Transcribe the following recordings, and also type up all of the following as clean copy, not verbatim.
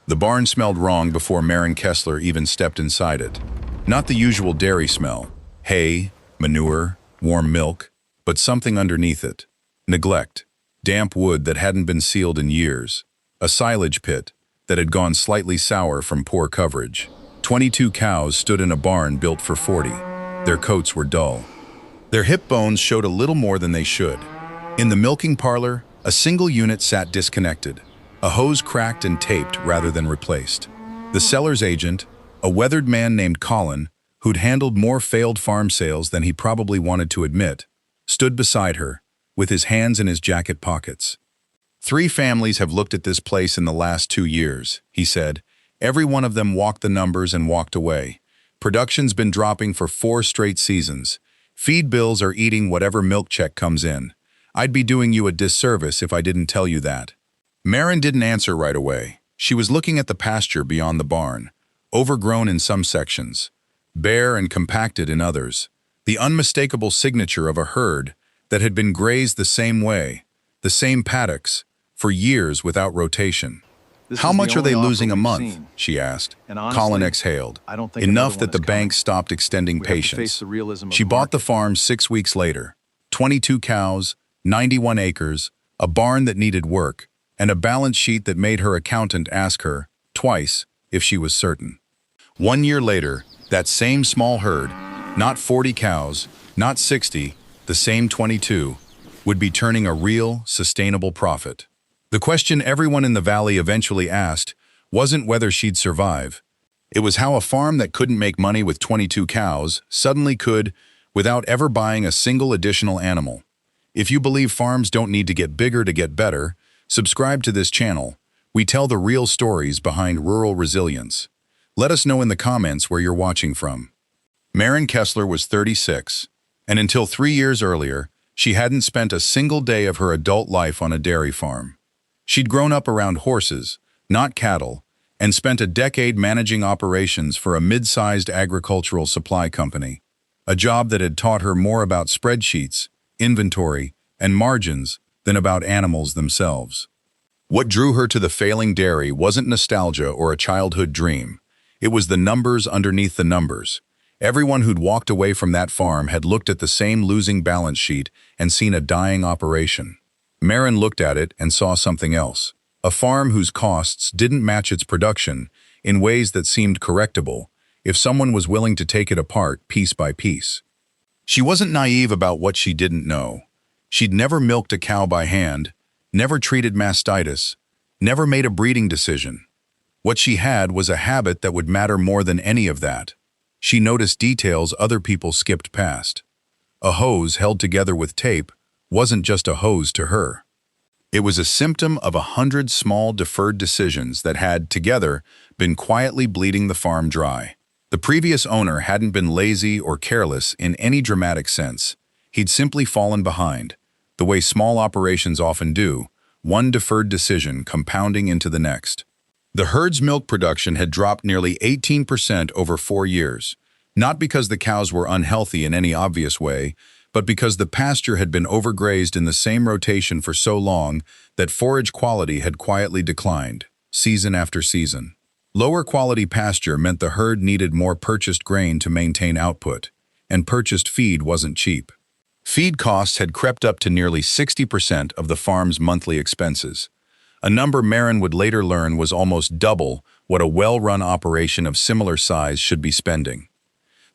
The barn smelled wrong before Maren Kessler even stepped inside it. Not the usual dairy smell, hay, manure, warm milk, but something underneath it. Neglect, damp wood that hadn't been sealed in years, a silage pit that had gone slightly sour from poor coverage. 22 cows stood in a barn built for 40. Their coats were dull. Their hip bones showed a little more than they should. In the milking parlor, a single unit sat disconnected, a hose cracked and taped rather than replaced. The seller's agent, a weathered man named Colin, who'd handled more failed farm sales than he probably wanted to admit, stood beside her, with his hands in his jacket pockets. 3 families have looked at this place in the last 2 years, he said. Every one of them walked the numbers and walked away. Production's been dropping for 4 straight seasons. Feed bills are eating whatever milk check comes in. I'd be doing you a disservice if I didn't tell you that. Maren didn't answer right away. She was looking at the pasture beyond the barn, overgrown in some sections, bare and compacted in others, the unmistakable signature of a herd that had been grazed the same way, the same paddocks, for years without rotation. How much are they losing a month? She asked. Colin exhaled. Enough that the bank stopped extending patience. She bought the farm 6 weeks later. 22 cows, 91 acres, a barn that needed work, and a balance sheet that made her accountant ask her, twice, if she was certain. 1 year later, that same small herd, not 40 cows, not 60, the same 22, would be turning a real, sustainable profit. The question everyone in the valley eventually asked wasn't whether she'd survive. It was how a farm that couldn't make money with 22 cows suddenly could, without ever buying a single additional animal. If you believe farms don't need to get bigger to get better, subscribe to this channel. We tell the real stories behind rural resilience. Let us know in the comments where you're watching from. Maren Kessler was 36, and until 3 years earlier, she hadn't spent a single day of her adult life on a dairy farm. She'd grown up around horses, not cattle, and spent a decade managing operations for a mid-sized agricultural supply company, a job that had taught her more about spreadsheets, inventory, and margins than about animals themselves. What drew her to the failing dairy wasn't nostalgia or a childhood dream. It was the numbers underneath the numbers. Everyone who'd walked away from that farm had looked at the same losing balance sheet and seen a dying operation. Maren looked at it and saw something else. A farm whose costs didn't match its production in ways that seemed correctable if someone was willing to take it apart piece by piece. She wasn't naive about what she didn't know. She'd never milked a cow by hand, never treated mastitis, never made a breeding decision. What she had was a habit that would matter more than any of that. She noticed details other people skipped past. A hose held together with tape wasn't just a hose to her. It was a symptom of 100 small deferred decisions that had, together, been quietly bleeding the farm dry. The previous owner hadn't been lazy or careless in any dramatic sense. He'd simply fallen behind, the way small operations often do, one deferred decision compounding into the next. The herd's milk production had dropped nearly 18% over 4 years, not because the cows were unhealthy in any obvious way, but because the pasture had been overgrazed in the same rotation for so long that forage quality had quietly declined, season after season. Lower quality pasture meant the herd needed more purchased grain to maintain output, and purchased feed wasn't cheap. Feed costs had crept up to nearly 60% of the farm's monthly expenses, a number Maren would later learn was almost double what a well-run operation of similar size should be spending.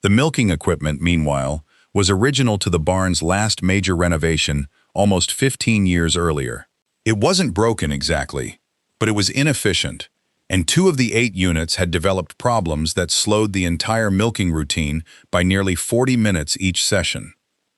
The milking equipment, meanwhile, was original to the barn's last major renovation almost 15 years earlier. It wasn't broken exactly, but it was inefficient, and 2 of the 8 units had developed problems that slowed the entire milking routine by nearly 40 minutes each session.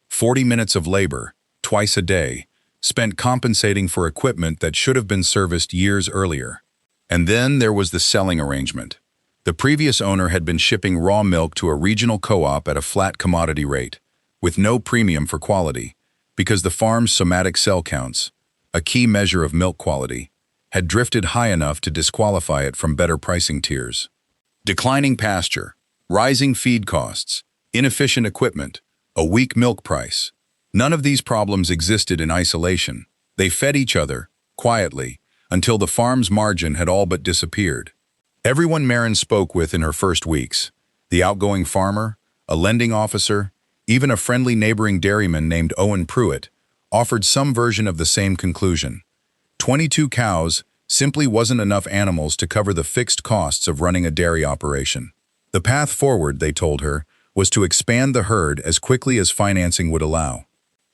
40 minutes of labor, twice a day, spent compensating for equipment that should have been serviced years earlier. And then there was the selling arrangement. The previous owner had been shipping raw milk to a regional co-op at a flat commodity rate, with no premium for quality, because the farm's somatic cell counts, a key measure of milk quality, had drifted high enough to disqualify it from better pricing tiers. Declining pasture, rising feed costs, inefficient equipment, a weak milk price. None of these problems existed in isolation. They fed each other, quietly, until the farm's margin had all but disappeared. Everyone Maren spoke with in her first weeks, the outgoing farmer, a lending officer, even a friendly neighboring dairyman named Owen Pruitt, offered some version of the same conclusion. 22 cows simply wasn't enough animals to cover the fixed costs of running a dairy operation. The path forward, they told her, was to expand the herd as quickly as financing would allow.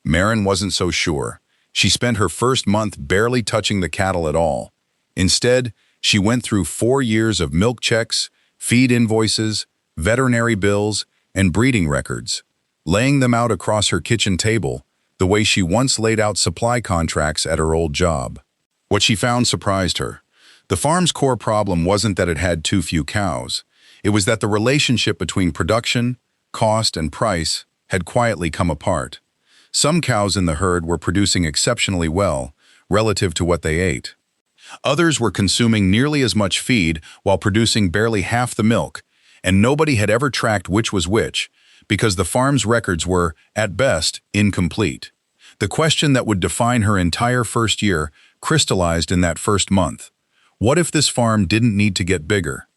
Maren wasn't so sure. She spent her first month barely touching the cattle at all. Instead, she went through 4 years of milk checks, feed invoices, veterinary bills, and breeding records, laying them out across her kitchen table the way she once laid out supply contracts at her old job. What she found surprised her. The farm's core problem wasn't that it had too few cows. It was that the relationship between production, cost, and price had quietly come apart. Some cows in the herd were producing exceptionally well relative to what they ate. Others were consuming nearly as much feed while producing barely half the milk, and nobody had ever tracked which was which, because the farm's records were, at best, incomplete. The question that would define her entire first year crystallized in that first month. What if this farm didn't need to get bigger?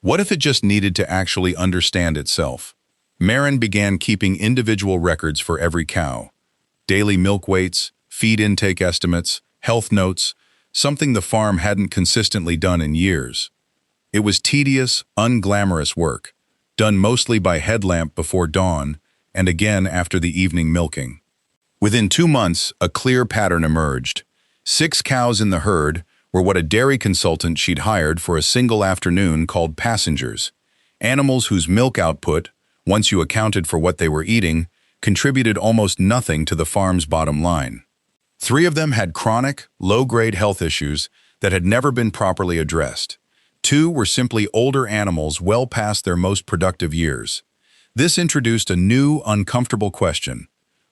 What if it just needed to actually understand itself? Maren began keeping individual records for every cow. Daily milk weights, feed intake estimates, health notes, something the farm hadn't consistently done in years. It was tedious, unglamorous work, done mostly by headlamp before dawn and again after the evening milking. Within 2 months, a clear pattern emerged. 6 cows in the herd were what a dairy consultant she'd hired for a single afternoon called passengers, animals whose milk output, once you accounted for what they were eating, contributed almost nothing to the farm's bottom line. 3 of them had chronic, low-grade health issues that had never been properly addressed. 2 were simply older animals well past their most productive years. This introduced a new, uncomfortable question.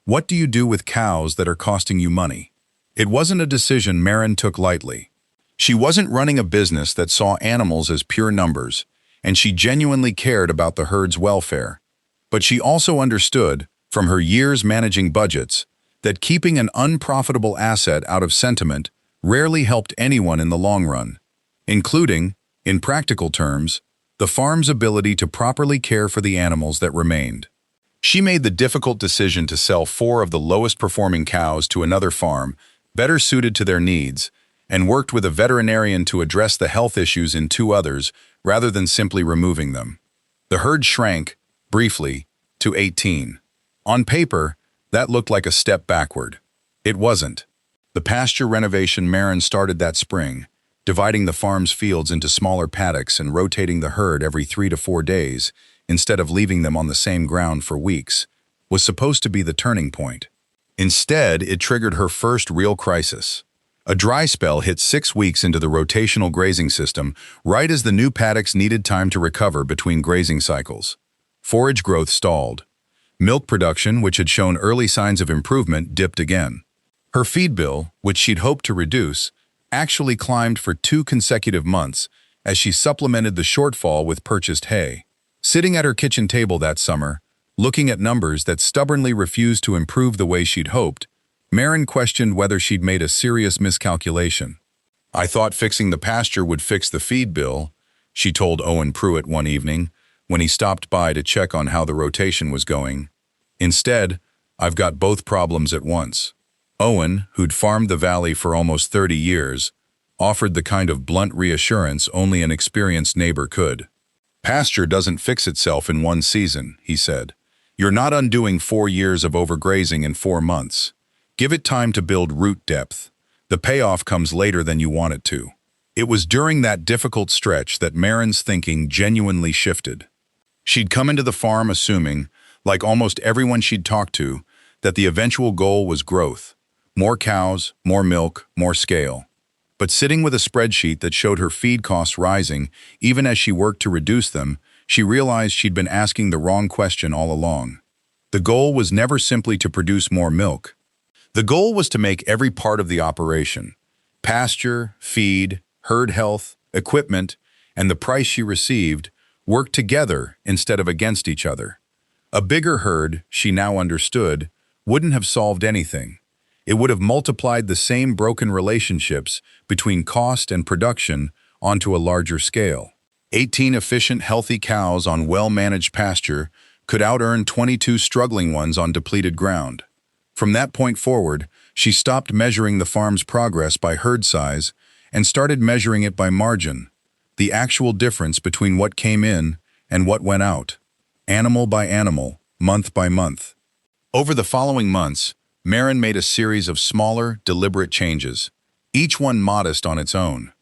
What do you do with cows that are costing you money? It wasn't a decision Maren took lightly. She wasn't running a business that saw animals as pure numbers, and she genuinely cared about the herd's welfare. But she also understood, from her years managing budgets, that keeping an unprofitable asset out of sentiment rarely helped anyone in the long run, including, in practical terms, the farm's ability to properly care for the animals that remained. She made the difficult decision to sell 4 of the lowest-performing cows to another farm, better suited to their needs, and worked with a veterinarian to address the health issues in 2 others rather than simply removing them. The herd shrank, briefly, to 18. On paper, that looked like a step backward. It wasn't. The pasture renovation Maren started that spring, dividing the farm's fields into smaller paddocks and rotating the herd every 3 to 4 days, instead of leaving them on the same ground for weeks, was supposed to be the turning point. Instead, it triggered her first real crisis. A dry spell hit 6 weeks into the rotational grazing system, right as the new paddocks needed time to recover between grazing cycles. Forage growth stalled. Milk production, which had shown early signs of improvement, dipped again. Her feed bill, which she'd hoped to reduce, actually climbed for 2 consecutive months as she supplemented the shortfall with purchased hay. Sitting at her kitchen table that summer, looking at numbers that stubbornly refused to improve the way she'd hoped, Maren questioned whether she'd made a serious miscalculation. "I thought fixing the pasture would fix the feed bill," she told Owen Pruitt one evening when he stopped by to check on how the rotation was going. "Instead, I've got both problems at once." Owen, who'd farmed the valley for almost 30 years, offered the kind of blunt reassurance only an experienced neighbor could. "Pasture doesn't fix itself in 1 season," he said. "You're not undoing 4 years of overgrazing in 4 months. Give it time to build root depth. The payoff comes later than you want it to." It was during that difficult stretch that Maren's thinking genuinely shifted. She'd come into the farm assuming, like almost everyone she'd talked to, that the eventual goal was growth. More cows, more milk, more scale. But sitting with a spreadsheet that showed her feed costs rising, even as she worked to reduce them, she realized she'd been asking the wrong question all along. The goal was never simply to produce more milk. The goal was to make every part of the operation, pasture, feed, herd health, equipment, and the price she received, work together instead of against each other. A bigger herd, she now understood, wouldn't have solved anything. It would have multiplied the same broken relationships between cost and production onto a larger scale. 18 efficient, healthy cows on well-managed pasture could out-earn 22 struggling ones on depleted ground. From that point forward, she stopped measuring the farm's progress by herd size and started measuring it by margin, the actual difference between what came in and what went out, animal by animal, month by month. Over the following months, Maren made a series of smaller, deliberate changes, each one modest on its own.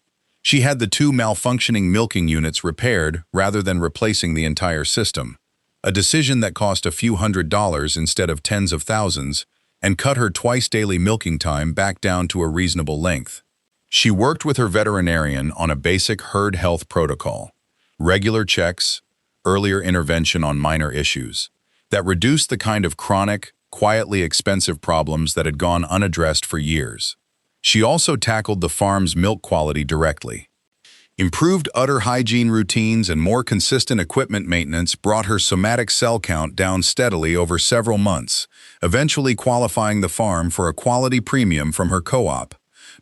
She had the 2 malfunctioning milking units repaired rather than replacing the entire system, a decision that cost a few $100s instead of tens of thousands, and cut her twice-daily milking time back down to a reasonable length. She worked with her veterinarian on a basic herd health protocol, regular checks, earlier intervention on minor issues, that reduced the kind of chronic, quietly expensive problems that had gone unaddressed for years. She also tackled the farm's milk quality directly. Improved udder hygiene routines and more consistent equipment maintenance brought her somatic cell count down steadily over several months, eventually qualifying the farm for a quality premium from her co-op.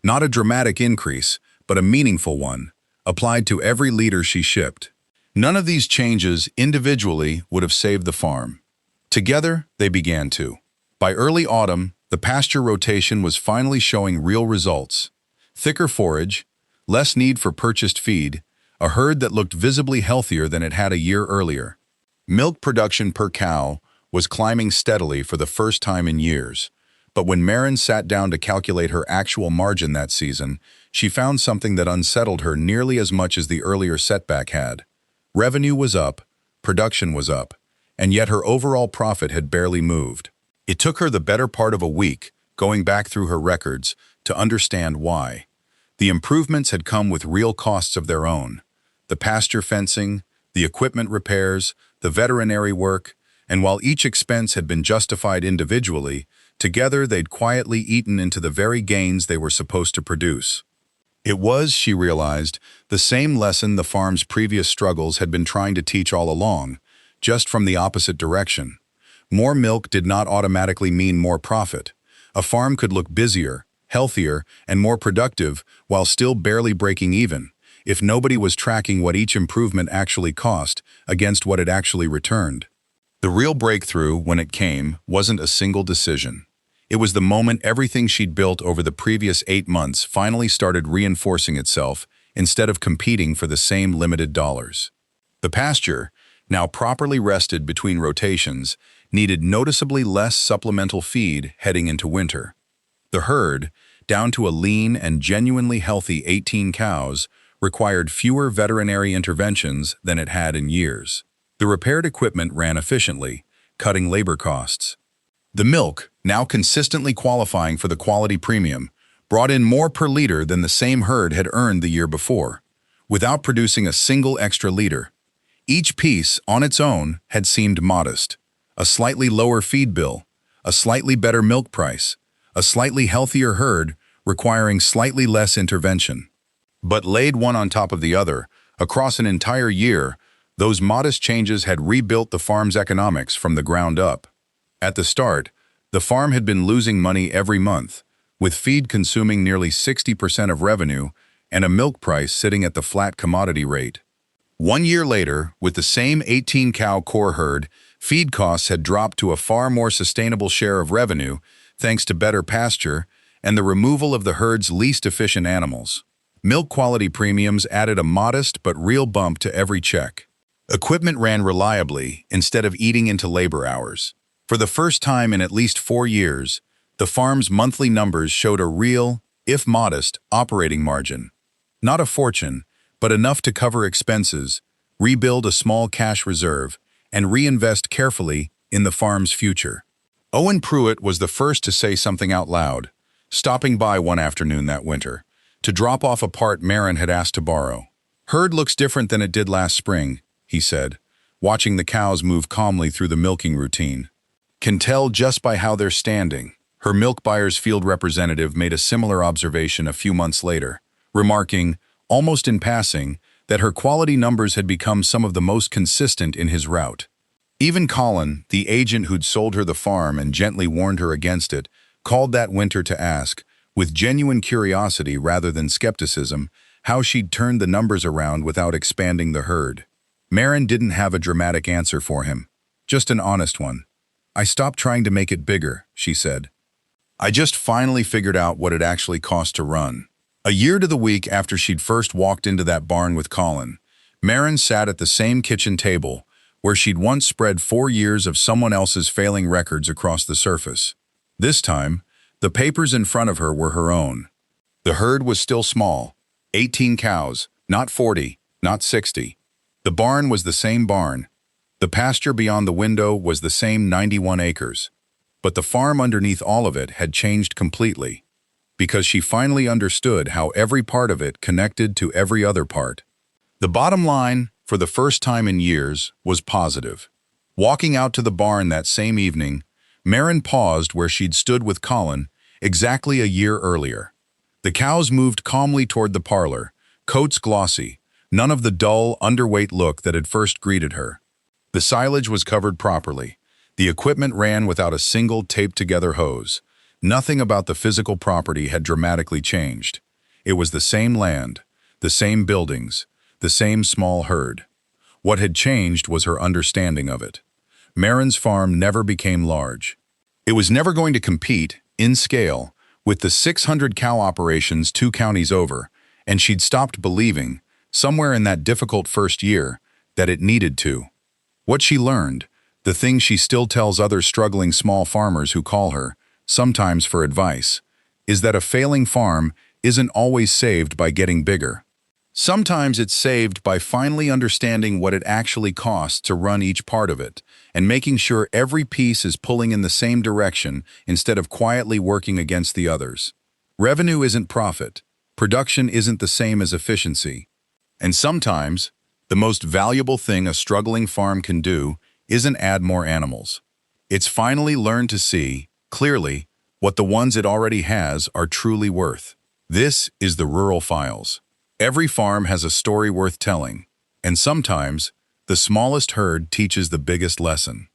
Not a dramatic increase, but a meaningful one, applied to every liter she shipped. None of these changes individually would have saved the farm. Together, they began to. By early autumn, the pasture rotation was finally showing real results. Thicker forage, less need for purchased feed, a herd that looked visibly healthier than it had a year earlier. Milk production per cow was climbing steadily for the first time in years, but when Maren sat down to calculate her actual margin that season, she found something that unsettled her nearly as much as the earlier setback had. Revenue was up, production was up, and yet her overall profit had barely moved. It took her the better part of a week, going back through her records, to understand why. The improvements had come with real costs of their own. The pasture fencing, the equipment repairs, the veterinary work, and while each expense had been justified individually, together they'd quietly eaten into the very gains they were supposed to produce. It was, she realized, the same lesson the farm's previous struggles had been trying to teach all along, just from the opposite direction. More milk did not automatically mean more profit. A farm could look busier, healthier, and more productive while still barely breaking even, if nobody was tracking what each improvement actually cost against what it actually returned. The real breakthrough, when it came, wasn't a single decision. It was the moment everything she'd built over the previous 8 months finally started reinforcing itself instead of competing for the same limited dollars. The pasture, now properly rested between rotations, needed noticeably less supplemental feed heading into winter. The herd, down to a lean and genuinely healthy 18 cows, required fewer veterinary interventions than it had in years. The repaired equipment ran efficiently, cutting labor costs. The milk, now consistently qualifying for the quality premium, brought in more per liter than the same herd had earned the year before, without producing a single extra liter. Each piece, on its own, had seemed modest. A slightly lower feed bill, a slightly better milk price, a slightly healthier herd requiring slightly less intervention. But laid one on top of the other, across an entire year, those modest changes had rebuilt the farm's economics from the ground up. At the start, the farm had been losing money every month, with feed consuming nearly 60% of revenue and a milk price sitting at the flat commodity rate. 1 year later, with the same 18-cow core herd, feed costs had dropped to a far more sustainable share of revenue thanks to better pasture and the removal of the herd's least efficient animals. Milk quality premiums added a modest but real bump to every check. Equipment ran reliably instead of eating into labor hours. For the first time in at least 4 years, the farm's monthly numbers showed a real, if modest, operating margin. Not a fortune, but enough to cover expenses, rebuild a small cash reserve, and reinvest carefully in the farm's future. Owen Pruitt was the first to say something out loud, stopping by one afternoon that winter, to drop off a part Maren had asked to borrow. "Herd looks different than it did last spring," he said, watching the cows move calmly through the milking routine. "Can tell just by how they're standing." Her milk buyer's field representative made a similar observation a few months later, remarking, almost in passing, that her quality numbers had become some of the most consistent in his route. Even Colin, the agent who'd sold her the farm and gently warned her against it, called that winter to ask, with genuine curiosity rather than skepticism, how she'd turned the numbers around without expanding the herd. Maren didn't have a dramatic answer for him, just an honest one. "I stopped trying to make it bigger," she said. "I just finally figured out what it actually cost to run." A year to the week after she'd first walked into that barn with Colin, Maren sat at the same kitchen table where she'd once spread 4 years of someone else's failing records across the surface. This time, the papers in front of her were her own. The herd was still small, 18 cows, not 40, not 60. The barn was the same barn. The pasture beyond the window was the same 91 acres. But the farm underneath all of it had changed completely, because she finally understood how every part of it connected to every other part. The bottom line, for the first time in years, was positive. Walking out to the barn that same evening, Maren paused where she'd stood with Colin exactly a year earlier. The cows moved calmly toward the parlor, coats glossy, none of the dull, underweight look that had first greeted her. The silage was covered properly. The equipment ran without a single taped-together hose. Nothing about the physical property had dramatically changed. It was the same land, the same buildings, the same small herd. What had changed was her understanding of it. Maren's farm never became large. It was never going to compete, in scale, with the 600 cow operations 2 counties over, and she'd stopped believing, somewhere in that difficult first year, that it needed to. What she learned, the thing she still tells other struggling small farmers who call her, sometimes for advice, is that a failing farm isn't always saved by getting bigger. Sometimes it's saved by finally understanding what it actually costs to run each part of it, and making sure every piece is pulling in the same direction instead of quietly working against the others. Revenue isn't profit. Production isn't the same as efficiency. And sometimes, the most valuable thing a struggling farm can do isn't add more animals. It's finally learned to see, clearly, what the ones it already has are truly worth. This is the Rural Files. Every farm has a story worth telling, and sometimes the smallest herd teaches the biggest lesson.